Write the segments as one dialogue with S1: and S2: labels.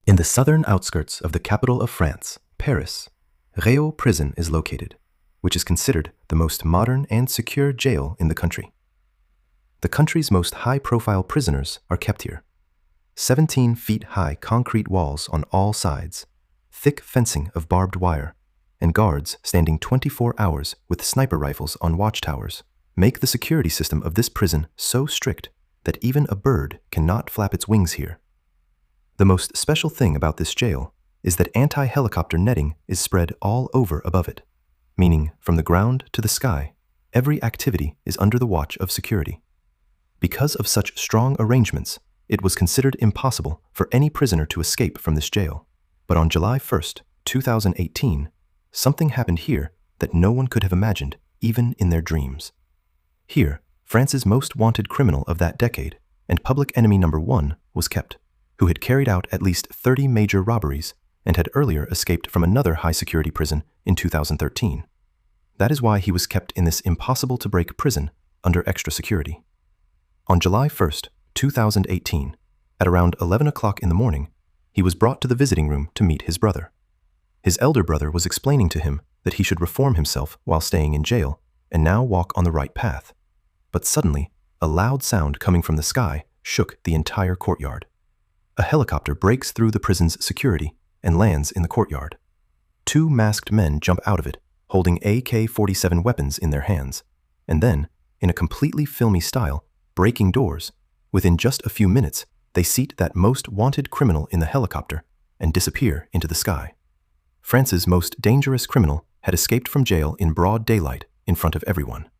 S1: In the southern outskirts of the capital of France, Paris, Réau prison is located, which is considered the most modern and secure jail in the country. The country's most high-profile prisoners are kept here. 17 feet high concrete walls on all sides, thick fencing of barbed wire, and guards standing 24 hours with sniper rifles on watchtowers make the security system of this prison so strict that even a bird cannot flap its wings here. The most special thing about this jail is that anti-helicopter netting is spread all over above it, meaning from the ground to the sky, every activity is under the watch of security. Because of such strong arrangements, it was considered impossible for any prisoner to escape from this jail. But on July 1st, 2018, something happened here that no one could have imagined, even in their dreams. Here, France's most wanted criminal of that decade and public enemy number 1 was kept, who had carried out at least 30 major robberies and had earlier escaped from another high-security prison in 2013. That is why he was kept in this impossible-to-break prison under extra security. On July 1st, 2018, at around 11 o'clock in the morning, he was brought to the visiting room to meet his brother. His elder brother was explaining to him that he should reform himself while staying in jail and now walk on the right path. But suddenly, a loud sound coming from the sky shook the entire courtyard. A helicopter breaks through the prison's security and lands in the courtyard. 2 masked men jump out of it, holding AK-47 weapons in their hands, and then, in a completely filmy style, breaking doors. Within just a few minutes, they seat that most wanted criminal in the helicopter and disappear into the sky. France's most dangerous criminal had escaped from jail in broad daylight in front of everyone.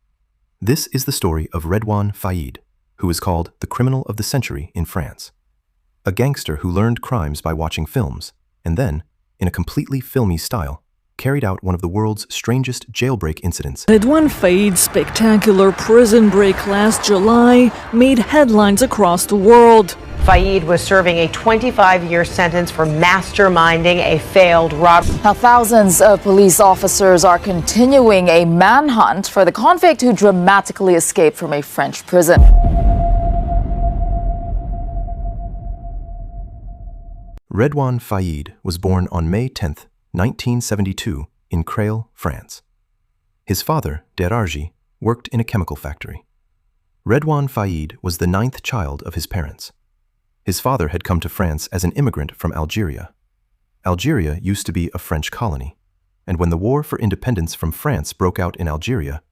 S1: This is the story of Redoine Faïd, who is called the criminal of the century in France. A gangster who learned crimes by watching films, and then, in a completely filmy style, carried out one of the world's strangest jailbreak incidents.
S2: Redoine Faïd's spectacular prison break last July made headlines across the world.
S3: Faïd was serving a 25-year sentence for masterminding a failed robbery.
S4: Now, thousands of police officers are continuing a manhunt for the convict who dramatically escaped from a French prison.
S1: Redoine Faïd was born on May 10, 1972, in Creil, France. His father, Derargi, worked in a chemical factory. Redoine Faïd was the 9th child of his parents. His father had come to France as an immigrant from Algeria. Algeria used to be a French colony, and when the war for independence from France broke out in Algeria,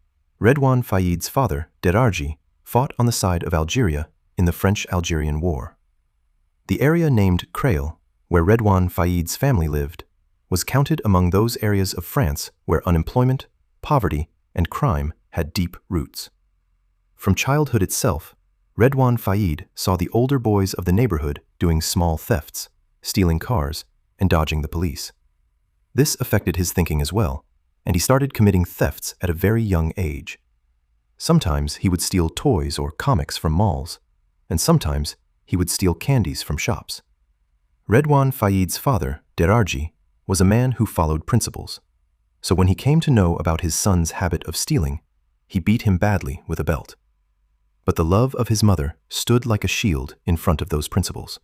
S1: Redoine Faïd's father, Derargi, fought on the side of Algeria in the French-Algerian War. The area named Creil, where Redoine Faïd's family lived, was counted among those areas of France where unemployment, poverty, and crime had deep roots. From childhood itself, Redoine Faïd saw the older boys of the neighborhood doing small thefts, stealing cars, and dodging the police. This affected his thinking as well, and he started committing thefts at a very young age. Sometimes he would steal toys or comics from malls, and sometimes he would steal candies from shops. Redoine Faïd's father, Derargi, was a man who followed principles. So when he came to know about his son's habit of stealing, he beat him badly with a belt. But the love of his mother stood like a shield in front of those principles.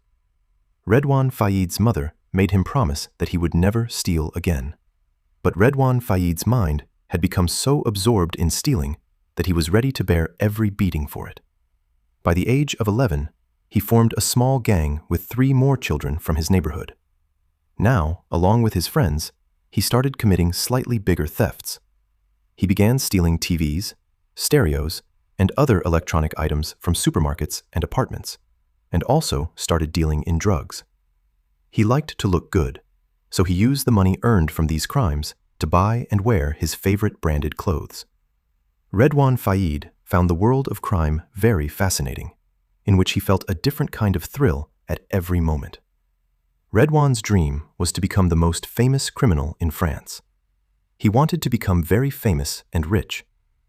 S1: Redoine Faïd's mother made him promise that he would never steal again. But Redoine Faïd's mind had become so absorbed in stealing that he was ready to bear every beating for it. By the age of 11, he formed a small gang with 3 more children from his neighborhood. Now, along with his friends, he started committing slightly bigger thefts. He began stealing TVs, stereos, and other electronic items from supermarkets and apartments, and also started dealing in drugs. He liked to look good, so he used the money earned from these crimes to buy and wear his favorite branded clothes. Redoine Faïd found the world of crime very fascinating, in which he felt a different kind of thrill at every moment. Redoine's dream was to become the most famous criminal in France. He wanted to become very famous and rich,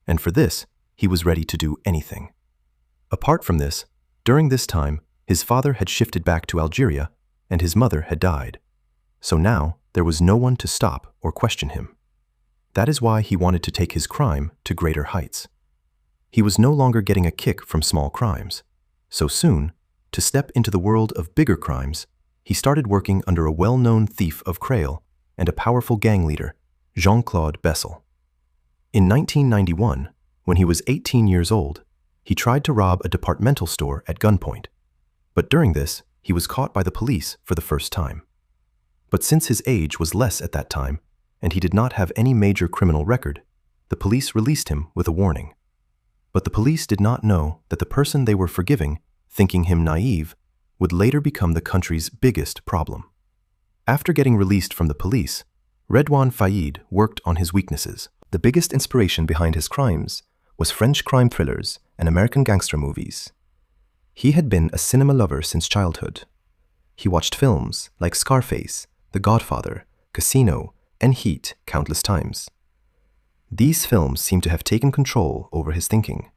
S1: and for this, he was ready to do anything. Apart from this, during this time, his father had shifted back to Algeria, and his mother had died. So now, there was no one to stop or question him. That is why he wanted to take his crime to greater heights. He was no longer getting a kick from small crimes. So soon, to step into the world of bigger crimes, he started working under a well-known thief of Creil and a powerful gang leader, Jean-Claude Bessel. In 1991, when he was 18 years old, he tried to rob a departmental store at gunpoint. But during this, he was caught by the police for the first time. But since his age was less at that time, and he did not have any major criminal record, the police released him with a warning. But the police did not know that the person they were forgiving, thinking him naive, would later become the country's biggest problem. After getting released from the police, Redoine Faïd worked on his weaknesses. The biggest inspiration behind his crimes was French crime thrillers and American gangster movies. He had been a cinema lover since childhood. He watched films like Scarface, The Godfather, Casino, and Heat countless times. These films seemed to have taken control over his thinking.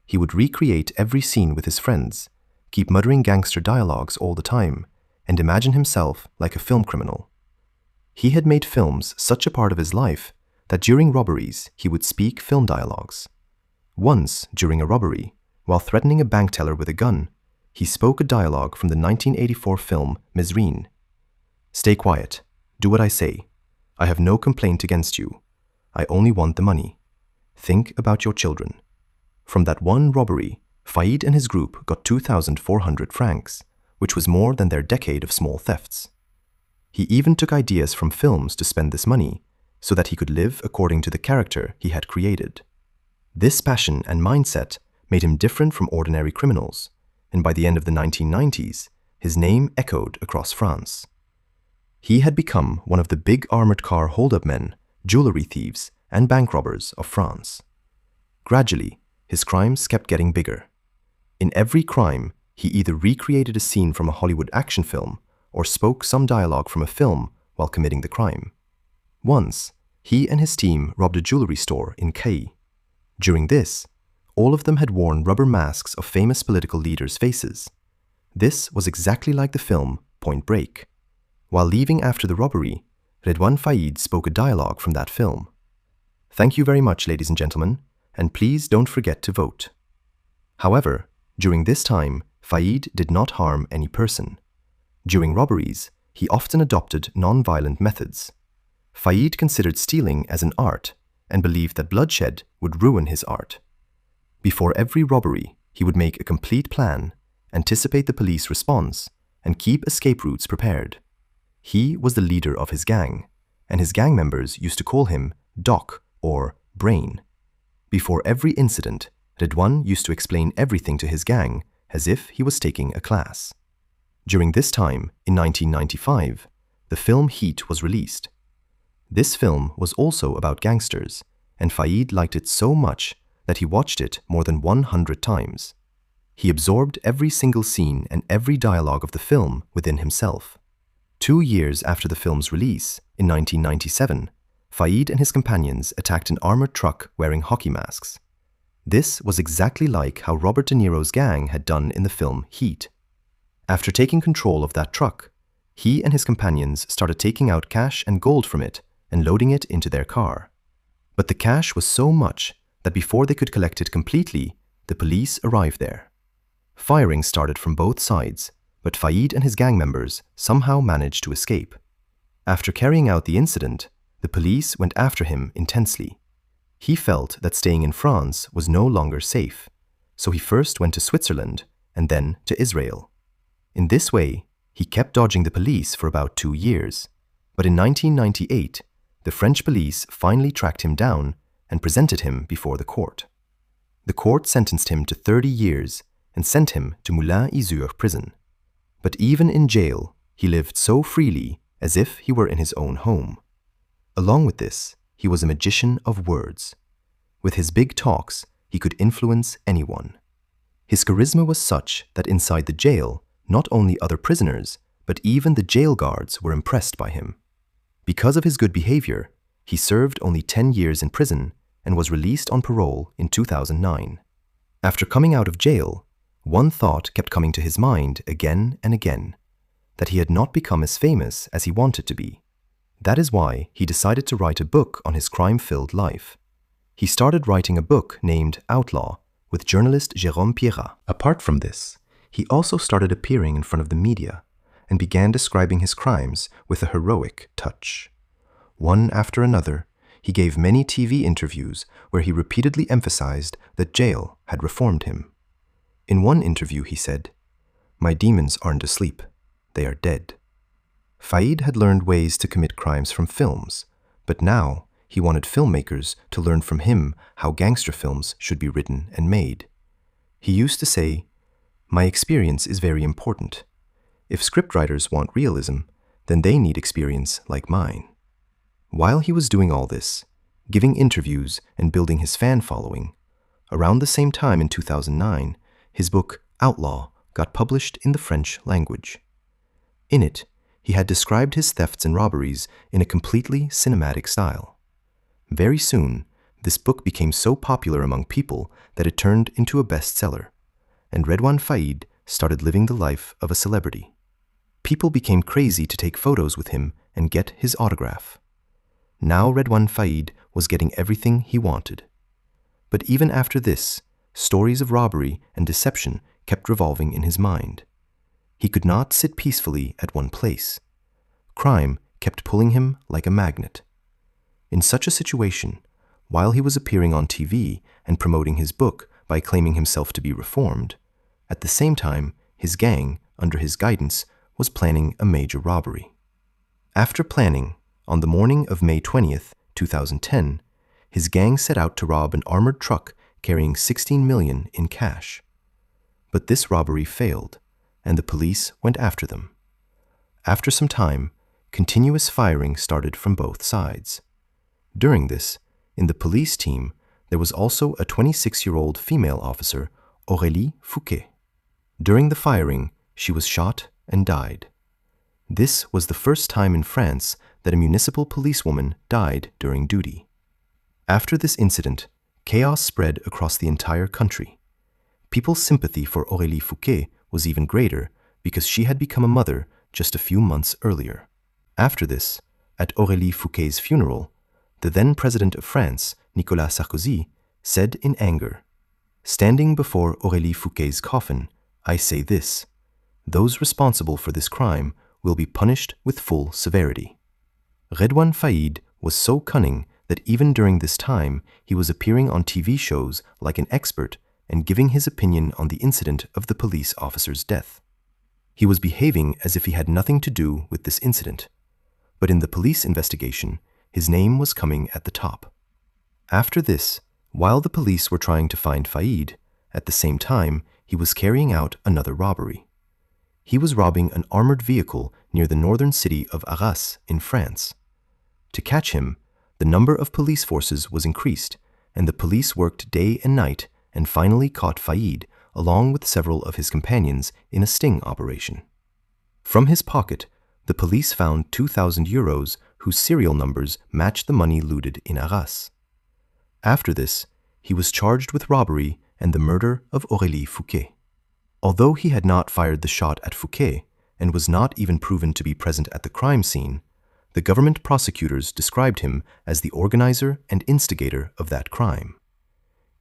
S1: He would recreate every scene with his friends, keep muttering gangster dialogues all the time, and imagine himself like a film criminal. He had made films such a part of his life that during robberies he would speak film dialogues. Once, during a robbery, while threatening a bank teller with a gun, he spoke a dialogue from the 1984 film Mizreen. "Stay quiet. Do what I say. I have no complaint against you. I only want the money. Think about your children." From that one robbery, Faïd and his group got 2,400 francs, which was more than their decade of small thefts. He even took ideas from films to spend this money, so that he could live according to the character he had created. This passion and mindset made him different from ordinary criminals, and by the end of the 1990s, his name echoed across France. He had become one of the big armored car hold-up men, jewelry thieves, and bank robbers of France. Gradually, his crimes kept getting bigger. In every crime, he either recreated a scene from a Hollywood action film or spoke some dialogue from a film while committing the crime. Once, he and his team robbed a jewelry store in Cailles. During this, all of them had worn rubber masks of famous political leaders' faces. This was exactly like the film Point Break. While leaving after the robbery, Redoine Faïd spoke a dialogue from that film. Thank you very much, ladies and gentlemen, and please don't forget to vote. However, during this time, Faïd did not harm any person. During robberies, he often adopted non-violent methods. Faïd considered stealing as an art and believed that bloodshed would ruin his art. Before every robbery, he would make a complete plan, anticipate the police response, and keep escape routes prepared. He was the leader of his gang, and his gang members used to call him Doc or Brain. Before every incident, Redoine used to explain everything to his gang as if he was taking a class. During this time, in 1995, the film Heat was released. This film was also about gangsters, and Faïd liked it so much that he watched it more than 100 times. He absorbed every single scene and every dialogue of the film within himself. 2 years after the film's release, in 1997, Faïd and his companions attacked an armored truck wearing hockey masks. This was exactly like how Robert De Niro's gang had done in the film Heat. After taking control of that truck, he and his companions started taking out cash and gold from it and loading it into their car. But the cash was so much that before they could collect it completely, the police arrived there. Firing started from both sides, but Faïd and his gang members somehow managed to escape. After carrying out the incident, the police went after him intensely. He felt that staying in France was no longer safe, so he first went to Switzerland and then to Israel. In this way, he kept dodging the police for about 2 years, but in 1998, the French police finally tracked him down and presented him before the court. The court sentenced him to 30 years and sent him to Moulins-Isur prison. But even in jail, he lived so freely as if he were in his own home. Along with this, he was a magician of words. With his big talks, he could influence anyone. His charisma was such that inside the jail, not only other prisoners, but even the jail guards were impressed by him. Because of his good behavior, he served only 10 years in prison and was released on parole in 2009. After coming out of jail, one thought kept coming to his mind again and again, that he had not become as famous as he wanted to be. That is why he decided to write a book on his crime-filled life. He started writing a book named Outlaw with journalist Jérôme Pierrat. Apart from this, he also started appearing in front of the media and began describing his crimes with a heroic touch. One after another, he gave many TV interviews where he repeatedly emphasized that jail had reformed him. In one interview, he said, "My demons aren't asleep, they are dead." Faïd had learned ways to commit crimes from films, but now he wanted filmmakers to learn from him how gangster films should be written and made. He used to say, "My experience is very important. If scriptwriters want realism, then they need experience like mine." While he was doing all this, giving interviews and building his fan following, around the same time in 2009, his book Outlaw got published in the French language. In it, he had described his thefts and robberies in a completely cinematic style. Very soon, this book became so popular among people that it turned into a bestseller, and Redoine Faïd started living the life of a celebrity. People became crazy to take photos with him and get his autograph. Now Redoine Faïd was getting everything he wanted. But even after this, stories of robbery and deception kept revolving in his mind. He could not sit peacefully at one place. Crime kept pulling him like a magnet. In such a situation, while he was appearing on TV and promoting his book by claiming himself to be reformed, at the same time, his gang, under his guidance, was planning a major robbery. After planning, on the morning of May 20th, 2010, his gang set out to rob an armored truck carrying $16 million in cash. But this robbery failed, and the police went after them. After some time, continuous firing started from both sides. During this, in the police team, there was also a 26-year-old female officer, Aurélie Fouquet. During the firing, she was shot and died. This was the first time in France that a municipal policewoman died during duty. After this incident, chaos spread across the entire country. People's sympathy for Aurélie Fouquet was even greater because she had become a mother just a few months earlier. After this, at Aurélie Fouquet's funeral, the then President of France, Nicolas Sarkozy, said in anger, "Standing before Aurélie Fouquet's coffin, I say this: those responsible for this crime will be punished with full severity." Redoine Faïd was so cunning that even during this time, he was appearing on TV shows like an expert and giving his opinion on the incident of the police officer's death. He was behaving as if he had nothing to do with this incident, but in the police investigation, his name was coming at the top. After this, while the police were trying to find Faïd, at the same time, he was carrying out another robbery. He was robbing an armored vehicle near the northern city of Arras in France. To catch him, the number of police forces was increased, and the police worked day and night and finally caught Faïd along with several of his companions in a sting operation. From his pocket, the police found 2,000 euros whose serial numbers matched the money looted in Arras. After this, he was charged with robbery and the murder of Aurélie Fouquet. Although he had not fired the shot at Fouquet and was not even proven to be present at the crime scene, the government prosecutors described him as the organizer and instigator of that crime.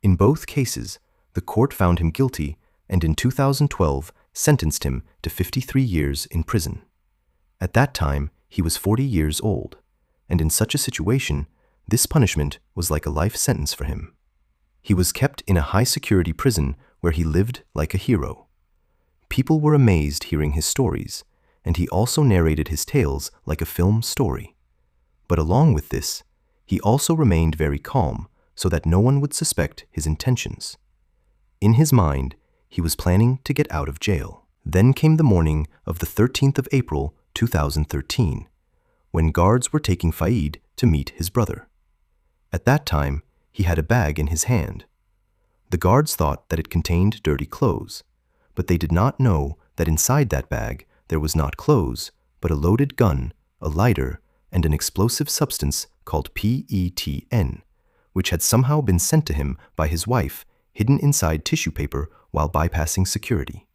S1: In both cases, the court found him guilty and in 2012 sentenced him to 53 years in prison. At that time, he was 40 years old, and in such a situation, this punishment was like a life sentence for him. He was kept in a high-security prison where he lived like a hero. People were amazed hearing his stories, and he also narrated his tales like a film story. But along with this, he also remained very calm so that no one would suspect his intentions. In his mind, he was planning to get out of jail. Then came the morning of the 13th of April, 2013, when guards were taking Faïd to meet his brother. At that time, he had a bag in his hand. The guards thought that it contained dirty clothes, but they did not know that inside that bag there was not clothes, but a loaded gun, a lighter, and an explosive substance called PETN, which had somehow been sent to him by his wife, hidden inside tissue paper while bypassing security.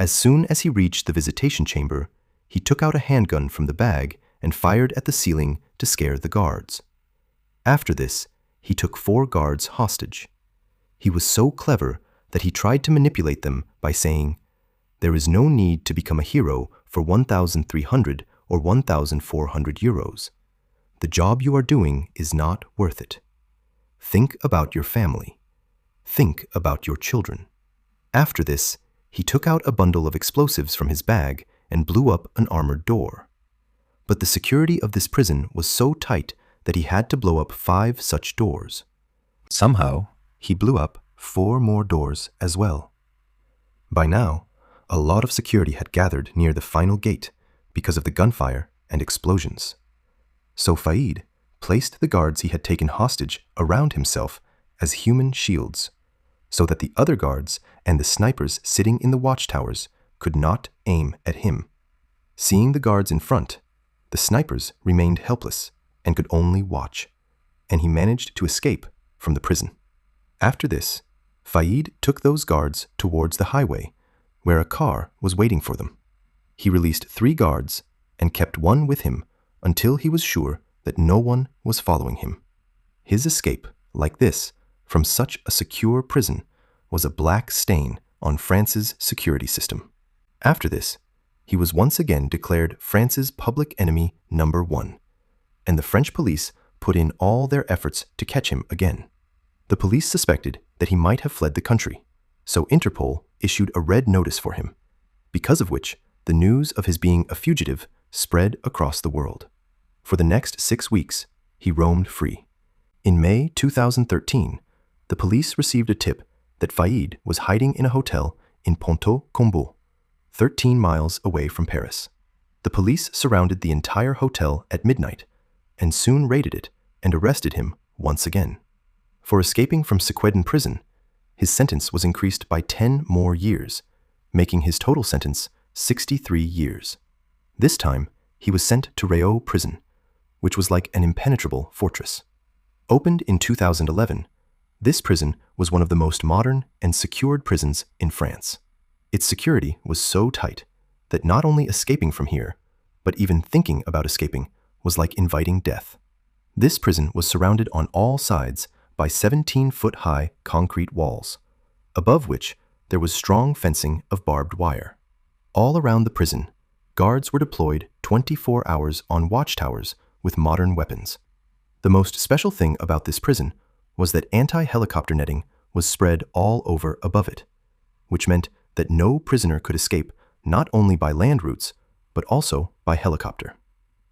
S1: As soon as he reached the visitation chamber, he took out a handgun from the bag and fired at the ceiling to scare the guards. After this, he took 4 guards hostage. He was so clever that he tried to manipulate them by saying, There is no need to become a hero for 1,300 or 1,400 euros. The job you are doing is not worth it. Think about your family. Think about your children. After this, he took out a bundle of explosives from his bag and blew up an armored door. But the security of this prison was so tight that he had to blow up 5 such doors. Somehow, he blew up 4 more doors as well. By now, a lot of security had gathered near the final gate because of the gunfire and explosions. So Faïd placed the guards he had taken hostage around himself as human shields, so that the other guards and the snipers sitting in the watchtowers could not aim at him. Seeing the guards in front, the snipers remained helpless and could only watch, and he managed to escape from the prison. After this, Faïd took those guards towards the highway, where a car was waiting for them. He released 3 guards and kept one with him until he was sure that no one was following him. His escape, like this, from such a secure prison, was a black stain on France's security system. After this, he was once again declared France's public enemy number 1, and the French police put in all their efforts to catch him again. The police suspected that he might have fled the country, so Interpol issued a red notice for him, because of which the news of his being a fugitive spread across the world. For the next 6 weeks, he roamed free. In May 2013, the police received a tip that Faïd was hiding in a hotel in Ponto-Combo, 13 miles away from Paris. The police surrounded the entire hotel at midnight and soon raided it and arrested him once again. For escaping from Sequedin prison, his sentence was increased by 10 more years, making his total sentence 63 years. This time, he was sent to Redoine prison, which was like an impenetrable fortress. Opened in 2011, this prison was one of the most modern and secured prisons in France. Its security was so tight that not only escaping from here, but even thinking about escaping was like inviting death. This prison was surrounded on all sides by 17-foot-high concrete walls, above which there was strong fencing of barbed wire. All around the prison, guards were deployed 24 hours on watchtowers with modern weapons. The most special thing about this prison was that anti-helicopter netting was spread all over above it, which meant that no prisoner could escape not only by land routes, but also by helicopter.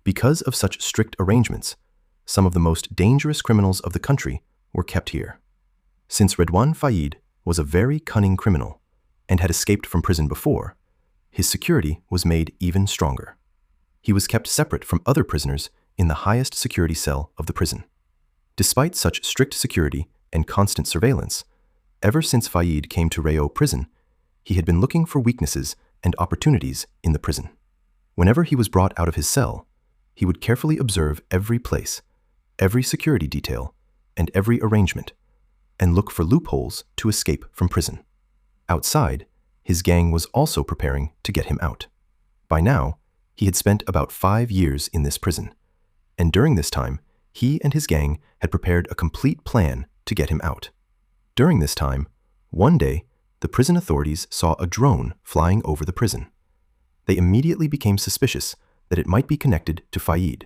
S1: Because of such strict arrangements, some of the most dangerous criminals of the country were kept here. Since Redoine Faïd was a very cunning criminal and had escaped from prison before, his security was made even stronger. He was kept separate from other prisoners in the highest security cell of the prison. Despite such strict security and constant surveillance, ever since Faïd came to Redoine prison, he had been looking for weaknesses and opportunities in the prison. Whenever he was brought out of his cell, he would carefully observe every place, every security detail, and every arrangement, and look for loopholes to escape from prison. Outside, his gang was also preparing to get him out. By now, he had spent about 5 years in this prison, and during this time, he and his gang had prepared a complete plan to get him out. During this time, one day, the prison authorities saw a drone flying over the prison. They immediately became suspicious that it might be connected to Faïd.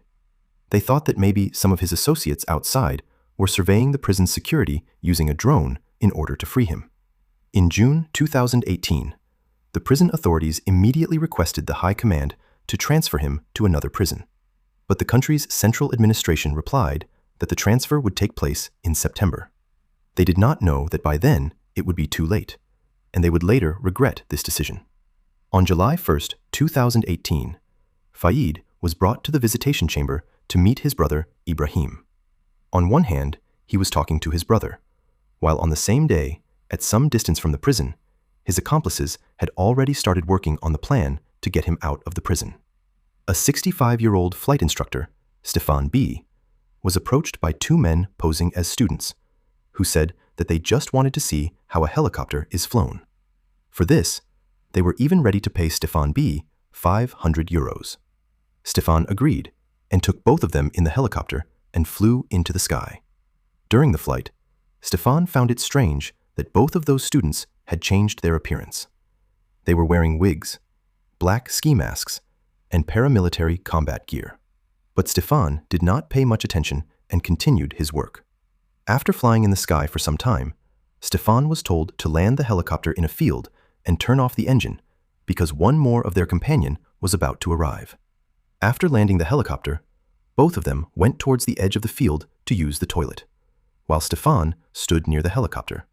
S1: They thought that maybe some of his associates outside were surveying the prison's security using a drone in order to free him. In June 2018, the prison authorities immediately requested the High Command to transfer him to another prison. But the country's central administration replied that the transfer would take place in September. They did not know that by then it would be too late, and they would later regret this decision. On July 1st, 2018, Faïd was brought to the visitation chamber to meet his brother Ibrahim. On one hand, he was talking to his brother, while on the same day, at some distance from the prison, his accomplices had already started working on the plan to get him out of the prison. A 65-year-old flight instructor, Stéphane B., was approached by 2 men posing as students, who said that they just wanted to see how a helicopter is flown. For this, they were even ready to pay Stéphane B. 500 euros. Stéphane agreed and took both of them in the helicopter and flew into the sky. During the flight, Stéphane found it strange that both of those students had changed their appearance. They were wearing wigs, black ski masks, and paramilitary combat gear. But Stefan did not pay much attention and continued his work. After flying in the sky for some time, Stefan was told to land the helicopter in a field and turn off the engine because one more of their companion was about to arrive. After landing the helicopter, both of them went towards the edge of the field to use the toilet, while Stefan stood near the helicopter.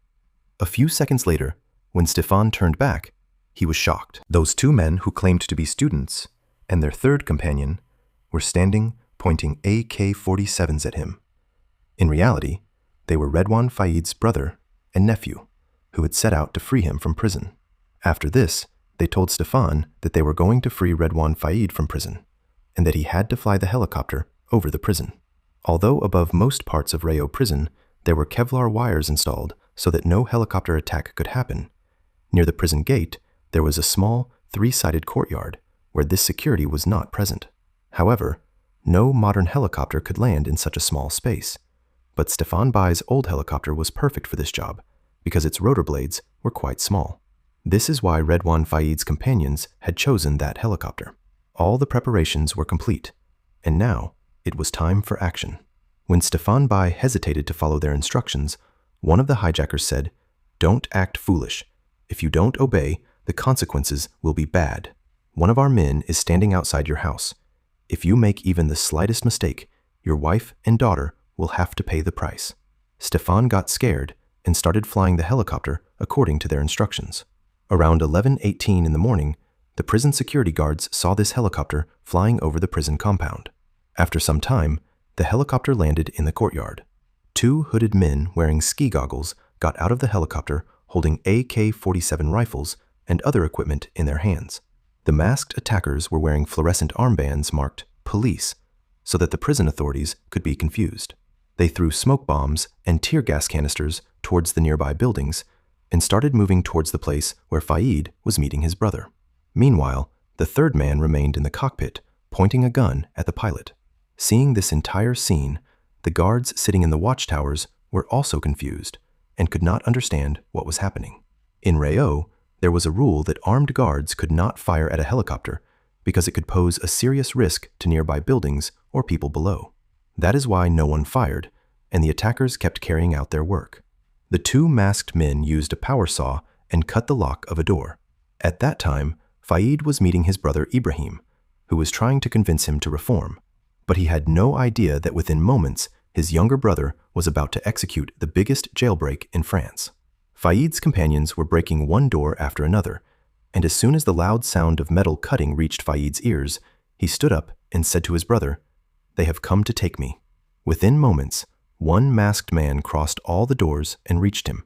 S1: A few seconds later, when Stefan turned back, he was shocked. Those two men who claimed to be students and their third companion were standing pointing AK-47s at him. In reality, they were Redoine Faïd's brother and nephew, who had set out to free him from prison. After this, they told Stefan that they were going to free Redoine Faïd from prison, and that he had to fly the helicopter over the prison. Although above most parts of Rayo prison, there were Kevlar wires installed so that no helicopter attack could happen, near the prison gate, there was a small, three-sided courtyard where this security was not present. However, no modern helicopter could land in such a small space, but Stefan Bai's old helicopter was perfect for this job because its rotor blades were quite small. This is why Redoine Faïd's companions had chosen that helicopter. All the preparations were complete, and now it was time for action. When Stefan Bai hesitated to follow their instructions, one of the hijackers said, "Don't act foolish. If you don't obey, the consequences will be bad. One of our men is standing outside your house. If you make even the slightest mistake, your wife and daughter will have to pay the price." Stefan got scared and started flying the helicopter according to their instructions. Around 11:18 in the morning, the prison security guards saw this helicopter flying over the prison compound. After some time, the helicopter landed in the courtyard. Two hooded men wearing ski goggles got out of the helicopter holding AK-47 rifles and other equipment in their hands. The masked attackers were wearing fluorescent armbands marked police so that the prison authorities could be confused. They threw smoke bombs and tear gas canisters towards the nearby buildings and started moving towards the place where Faïd was meeting his brother. Meanwhile, the third man remained in the cockpit, pointing a gun at the pilot. Seeing this entire scene, the guards sitting in the watchtowers were also confused and could not understand what was happening. In Rayo, there was a rule that armed guards could not fire at a helicopter because it could pose a serious risk to nearby buildings or people below. That is why no one fired, and the attackers kept carrying out their work. The two masked men used a power saw and cut the lock of a door. At that time, Faïd was meeting his brother Ibrahim, who was trying to convince him to reform, but he had no idea that within moments, his younger brother was about to execute the biggest jailbreak in France. Faïd's companions were breaking one door after another, and as soon as the loud sound of metal cutting reached Faïd's ears, he stood up and said to his brother, "They have come to take me." Within moments, one masked man crossed all the doors and reached him,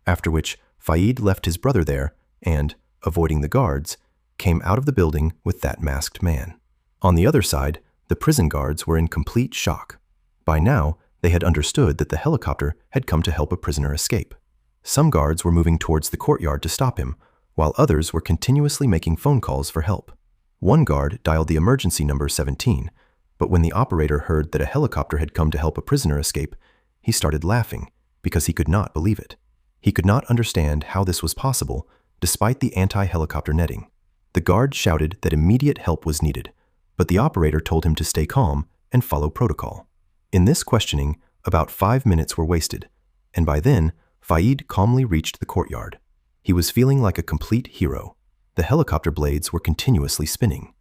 S1: after which Faïd left his brother there and, avoiding the guards, came out of the building with that masked man. On the other side, the prison guards were in complete shock. By now, they had understood that the helicopter had come to help a prisoner escape. Some guards were moving towards the courtyard to stop him, while others were continuously making phone calls for help. One guard dialed the emergency number 17, but when the operator heard that a helicopter had come to help a prisoner escape, he started laughing because he could not believe it. He could not understand how this was possible despite the anti-helicopter netting. The guard shouted that immediate help was needed, but the operator told him to stay calm and follow protocol. In this questioning, about 5 minutes were wasted, and by then, Faïd calmly reached the courtyard. He was feeling like a complete hero. The helicopter blades were continuously spinning.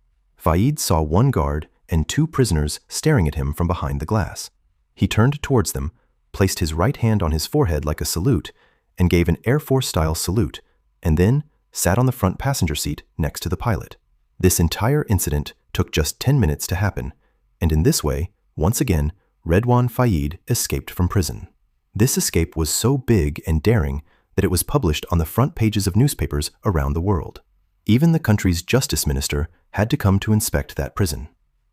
S1: Faïd saw one guard and two prisoners staring at him from behind the glass. He turned towards them, placed his right hand on his forehead like a salute, and gave an Air Force-style salute, and then sat on the front passenger seat next to the pilot. This entire incident took just 10 minutes to happen, and in this way, once again, Redoine Faïd escaped from prison. This escape was so big and daring that it was published on the front pages of newspapers around the world. Even the country's justice minister had to come to inspect that prison.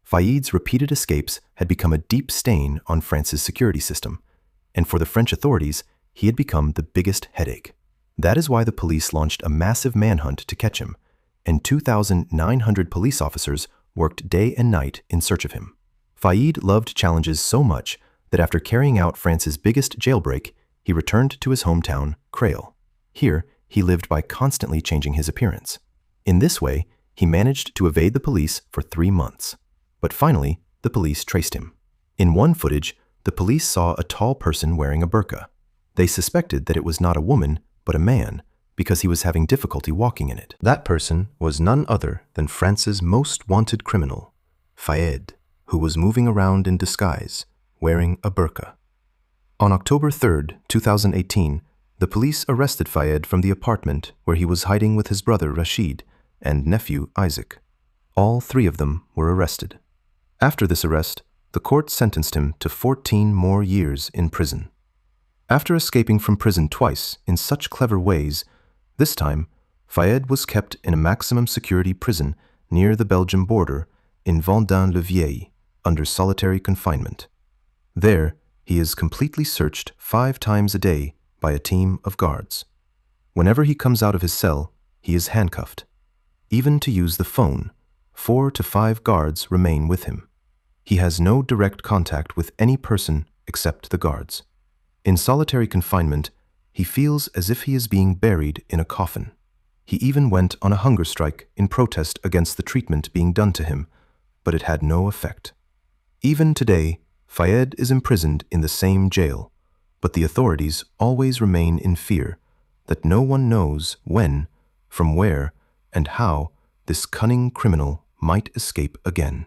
S1: Faïd's repeated escapes had become a deep stain on France's security system, and for the French authorities, he had become the biggest headache. That is why the police launched a massive manhunt to catch him, and 2,900 police officers worked day and night in search of him. Faïd loved challenges so much that after carrying out France's biggest jailbreak, he returned to his hometown, Creil. Here, he lived by constantly changing his appearance. In this way, he managed to evade the police for 3 months. But finally, the police traced him. In one footage, the police saw a tall person wearing a burqa. They suspected that it was not a woman, but a man, because he was having difficulty walking in it. That person was none other than France's most wanted criminal, Faïd, who was moving around in disguise, wearing a burqa. On October 3, 2018, the police arrested Faïd from the apartment where he was hiding with his brother Rashid and nephew Isaac. All 3 of them were arrested. After this arrest, the court sentenced him to 14 more years in prison. After escaping from prison twice in such clever ways, this time, Faïd was kept in a maximum security prison near the Belgian border in Vendôme-le-Vieil under solitary confinement. There, he is completely searched 5 times a day by a team of guards. Whenever he comes out of his cell, he is handcuffed. Even to use the phone, 4 to 5 guards remain with him. He has no direct contact with any person except the guards. In solitary confinement, he feels as if he is being buried in a coffin. He even went on a hunger strike in protest against the treatment being done to him, but it had no effect. Even today, Faïd is imprisoned in the same jail, but the authorities always remain in fear that no one knows when, from where, and how this cunning criminal might escape again.